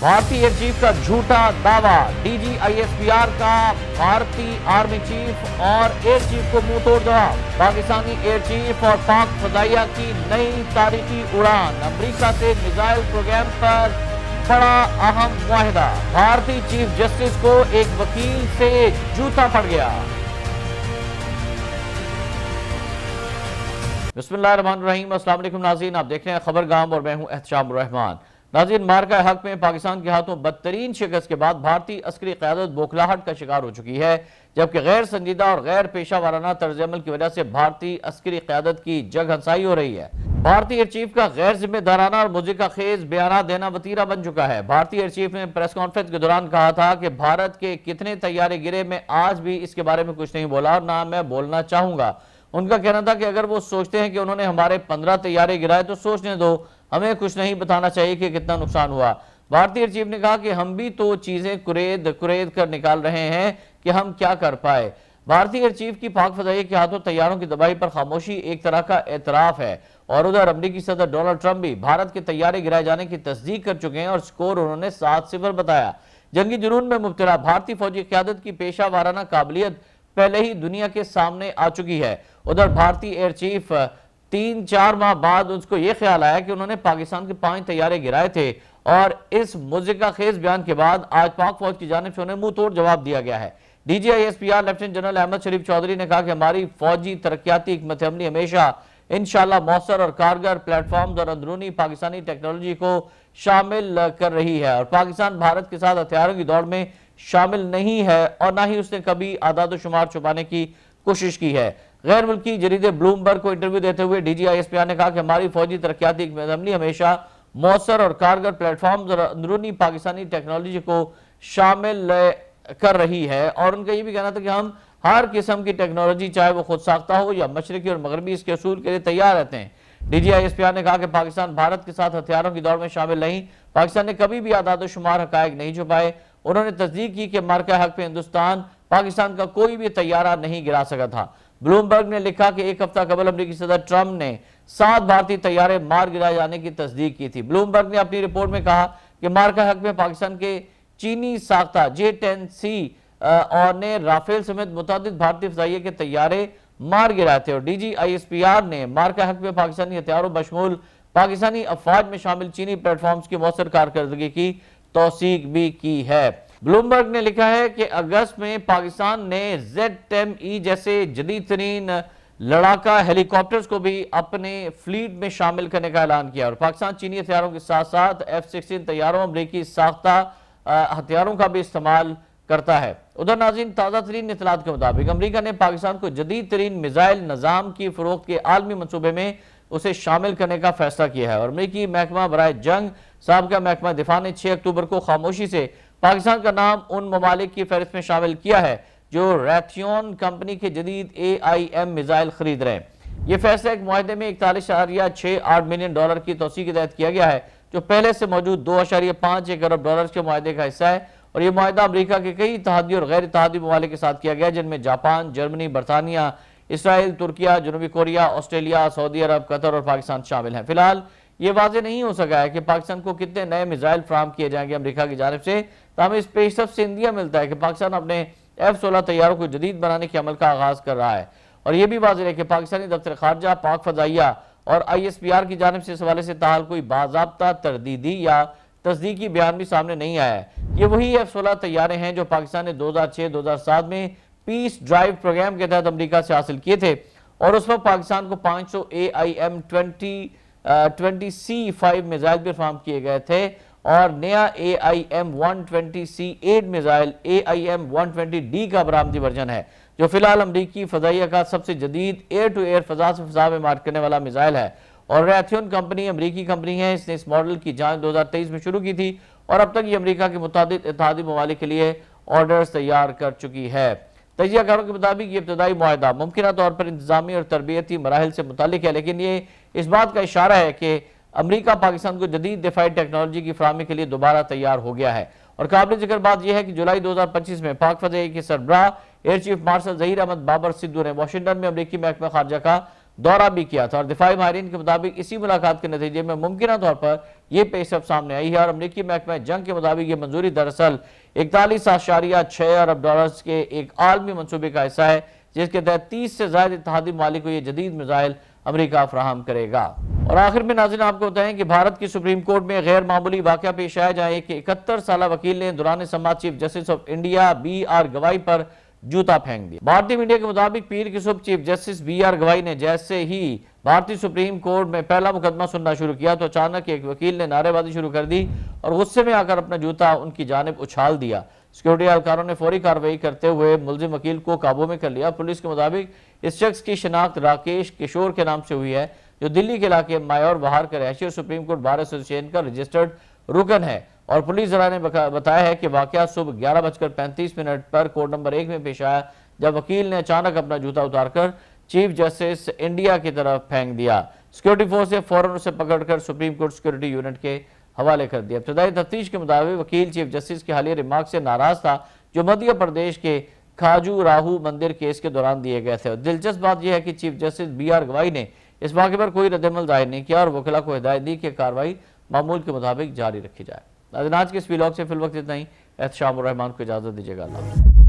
بھارتی air chief کا جھوٹا دعویٰ، D G I S P R کا بھارتی آرمی چیف اور ایئر چیف کو منہ توڑ جواب۔ پاکستانی ایئر چیف اور پاک فضائیہ کی نئی تاریخی اڑان، امریکہ سے میزائل پروگرام پر بڑا اہم معاہدہ۔ بھارتی چیف جسٹس کو ایک وکیل سے جوتا پڑ گیا۔ بسم اللہ الرحمن الرحیم، السلام علیکم ناظرین، آپ دیکھ رہے ہیں خبرگام اور میں ہوں احتشام الرحمان۔ ناظرین، مارکہ حق میں پاکستان کے ہاتھوں بدترین شکست کے بعد بھارتی عسکری قیادت بوکھلاہٹ کا شکار ہو چکی ہے، جبکہ غیر سنجیدہ اور غیر پیشہ وارانہ طرز عمل کی وجہ سے بھارتی عسکری قیادت کی جگ ہنسائی ہو رہی ہے۔ بھارتی ایئر چیف کا غیر ذمہ دارانہ اور مضحکہ خیز بیانات دینا وتیرہ بن چکا ہے۔ بھارتی ایئر چیف نے پریس کانفرنس کے دوران کہا تھا کہ بھارت کے کتنے طیارے گرے، میں آج بھی اس کے بارے میں کچھ نہیں بولا اور نہ میں بولنا چاہوں گا۔ ان کا کہنا تھا کہ اگر وہ سوچتے ہیں کہ انہوں نے ہمارے 15 طیارے گرائے تو سوچنے دو، ہمیں کچھ نہیں بتانا چاہیے کہ کتنا نقصان ہوا۔ بھارتی ایئر چیف نے کہا کہ ہم بھی تو چیزیں کرید کر نکال رہے ہیں کہ ہم کیا کر پائے۔ بھارتی ایئر چیف کی پاک فضائیہ کے ہاتھوں طیاروں کی تباہی پر خاموشی ایک طرح کا اعتراف ہے، اور ادھر امریکی صدر ڈونلڈ ٹرمپ بھی بھارت کے طیارے گرائے جانے کی تصدیق کر چکے ہیں اور سکور انہوں نے 7-0 بتایا۔ جنگی جنون میں مبتلا بھارتی فوجی قیادت کی پیشہ وارانہ قابلیت پہلے ہی دنیا کے سامنے آ چکی ہے۔ ادھر بھارتی ایئر چیف 3-4 ماہ بعد اس کو یہ خیال آیا کہ انہوں نے پاکستان کے 5 طیارے گرائے تھے، اور اس مضحکہ خیز بیان کے بعد آج پاک فوج کی جانب سے انہیں منہ توڑ جواب دیا گیا ہے۔ D G I S P R lieutenant general Ahmed Sharif Chaudhry نے کہا کہ ہماری فوجی ترقیاتی حکمت عملی ہمیشہ انشاءاللہ مؤثر اور کارگر پلیٹ فارمز اور اندرونی پاکستانی ٹیکنالوجی کو شامل کر رہی ہے، اور پاکستان بھارت کے ساتھ ہتھیاروں کی دوڑ میں شامل نہیں ہے اور نہ ہی اس نے کبھی اعداد و شمار چھپانے کی کوشش کی ہے۔ غیر ملکی جریدے بلومبرگ کو انٹرویو دیتے ہوئے D G I S P R نے کہا کہ ہماری فوجی ترقیاتی حکمت عملی ہمیشہ مؤثر اور کارگر پلیٹ فارمز اور اندرونی پاکستانی ٹیکنالوجی کو شامل کر رہی ہے، اور ان کا یہ بھی کہنا تھا کہ ہم ہر قسم کی ٹیکنالوجی چاہے وہ خود ساختہ ہو یا مشرقی اور مغربی اس کے اصول کے لیے تیار رہتے ہیں۔ D G I S P R نے کہا کہ پاکستان بھارت کے ساتھ ہتھیاروں کی دوڑ میں شامل نہیں، پاکستان نے کبھی بھی اعداد و شمار حقائق نہیں چھپائے۔ انہوں نے تصدیق کی کہ مارکہ حق پہ ہندوستان پاکستان کا کوئی بھی طیارہ نہیں گرا سکا تھا۔ بلومبرگ نے لکھا کہ ایک ہفتہ قبل امریکی صدر ٹرمپ نے 7 بھارتی طیارے مار گرائے جانے کی تصدیق کی تھی۔ بلومبرگ نے اپنی رپورٹ میں کہا کہ مارکہ حق میں پاکستان کے چینی ساختہ J-10C اور نے رافیل سمیت متعدد بھارتی فضائیہ کے طیارے مار گرائے تھے، اور D G I S P R نے مارکہ حق میں پاکستانی ہتھیاروں بشمول پاکستانی افواج میں شامل چینی پلیٹ فارمز کی مؤثر کارکردگی کی توثیق بھی کی ہے۔ بلومبرگ نے لکھا ہے کہ اگست میں پاکستان نے ZME جیسے جدید ترین لڑاکا ہیلی کاپٹرز کو بھی اپنے فلیٹ میں شامل کرنے کا اعلان کیا، اور پاکستان چینی ہتھیاروں کے ساتھ ساتھ F-16 طیاروں امریکی ساختہ ہتھیاروں کا بھی استعمال کرتا ہے۔ ادھر ناظرین، تازہ ترین اطلاعات کے مطابق امریکہ نے پاکستان کو جدید ترین میزائل نظام کی فروخت کے عالمی منصوبے میں اسے شامل کرنے کا فیصلہ کیا ہے، اور امریکی محکمہ برائے جنگ سابقہ محکمہ دفاع نے 6 اکتوبر کو خاموشی سے پاکستان کا نام ان ممالک کی فہرست میں شامل کیا ہے جو ریتھیون کمپنی کے جدید AIM میزائل خرید رہے ہیں۔ یہ فیصلہ ایک معاہدے میں $41.68 ملین کی توسیع کے تحت کیا گیا ہے، جو پہلے سے موجود $2.51 ارب کے معاہدے کا حصہ ہے، اور یہ معاہدہ امریکہ کے کئی اتحادی اور غیر اتحادی ممالک کے ساتھ کیا گیا، جن میں جاپان، جرمنی، برطانیہ، اسرائیل، ترکیہ، جنوبی کوریا، آسٹریلیا، سعودی عرب، قطر اور پاکستان شامل ہیں۔ فی الحال یہ واضح نہیں ہو سکا ہے کہ پاکستان کو کتنے نئے میزائل فراہم کیے جائیں گے امریکہ کی جانب سے، تاہم اس پیشرفت سے اندیہ ملتا ہے کہ پاکستان اپنے F-16 طیاروں کو جدید بنانے کے عمل کا آغاز کر رہا ہے، اور یہ بھی واضح ہے کہ پاکستانی دفتر خارجہ، پاک فضائیہ اور ISPR کی جانب سے اس حوالے سے تاحال کوئی باضابطہ تردیدی یا تصدیقی بیان بھی سامنے نہیں آیا ہے۔ یہ وہی F-16 طیارے ہیں جو پاکستان نے 2006-2007 میں پیس ڈرائیو پروگرام کے تحت امریکہ سے حاصل کیے تھے، اور اس وقت پاکستان کو 500 AIM 20C5 میزائل بھی فراہم کیے گئے تھے، اور نیا AIM 120C8 missile AIM 120D کا برآمدی ورژن ہے، جو فی الحال امریکی فضائیہ کا سب سے جدید ایئر ٹو ایئر فضا سے فضا میں مار کرنے والا میزائل ہے، اور ریتھیون کمپنی امریکی کمپنی ہے۔ اس نے اس ماڈل کی جانچ 2023 میں شروع کی تھی، اور اب تک یہ امریکہ کے متعدد اتحادی ممالک کے لیے آرڈرز تیار کر چکی ہے۔ تجزیہ کاروں کے مطابق یہ ابتدائی معاہدہ ممکنہ طور پر انتظامی اور تربیتی مراحل سے متعلق ہے، لیکن یہ اس بات کا اشارہ ہے کہ امریکہ پاکستان کو جدید دفاعی ٹیکنالوجی کی فراہمی کے لیے دوبارہ تیار ہو گیا ہے۔ اور قابل ذکر بات یہ ہے کہ جولائی 2025 میں پاک فضائیہ کے سربراہ air chief marshal Zaheer Ahmed Babar Sidhu نے واشنگٹن میں امریکی محکمہ خارجہ کا دورہ بھی کیا تھا اور دفاعی ماہرین کے مطابق اسی ملاقات کے نتیجے میں ممکنہ طور پر یہ پیش رفت سامنے آئی ہے اور امریکی محکمہ جنگ کے مطابق یہ منظوری دراصل 41.6 ارب ڈالرز کے ایک عالمی منصوبے کا حصہ ہے جس کے تحت 30 سے زائد اتحادی ممالک کو یہ جدید میزائل امریکہ فراہم کرے گا۔ اور آخر میں ناظرین آپ کو بتائیں کہ بھارت کی سپریم کورٹ میں غیر معمولی واقعہ پیش آیا جہاں ایک 71 سالہ وکیل نے دوران سماعت chief justice of India B R Gavai پر جوتا پھینک دیا۔ بھارتی میڈیا کے مطابق پیر کی صبح چیف جسٹس بی آر گوائی نے جیسے ہی بھارتی سپریم کورٹ میں پہلا مقدمہ سننا شروع کیا تو اچانک ایک وکیل نے نعرے بازی شروع کر دی اور غصے میں آ کر اپنا جوتا ان کی جانب اچھال دیا۔ سیکورٹی اہلکاروں نے فوری کارروائی کرتے ہوئے ملزم وکیل کو قابو میں کر لیا۔ پولیس کے مطابق اس شخص کی شناخت راکیش کشور کے نام سے ہوئی ہے جو دلی کے علاقے مایور بہار کا رہائشی اور سپریم کورٹ بار ایسوسی ایشن کا رجسٹرڈ رکن ہے۔ اور پولیس ذرائع نے بتایا ہے کہ واقعہ صبح 11:35 پر کوڈ نمبر 1 میں پیش آیا جب وکیل نے اچانک اپنا جوتا اتار کر چیف جسٹس انڈیا کی طرف پھینک دیا۔ سیکورٹی فورس نے فوراً اسے پکڑ کر سپریم کورٹ سیکورٹی یونٹ کے حوالے کر دیا۔ ابتدائی تفتیش کے مطابق وکیل چیف جسٹس کے حالیہ ریمارک سے ناراض تھا جو مدھیہ پردیش کے کھاجو راہو مندر کیس کے دوران دیے گئے تھے۔ دلچسپ بات یہ ہے کہ چیف جسٹس بی آر گوائی نے اس واقعے پر کوئی رد عمل ظاہر نہیں کیا اور وکلاء کو ہدایت دی کہ کارروائی معمول کے مطابق جاری رکھی جائے۔ ناظرین آج کے اس ویلاگ سے فی الوقت اتنا ہی۔ احتشام الرحمان کو اجازت دیجیے گا۔ اللہ حافظ۔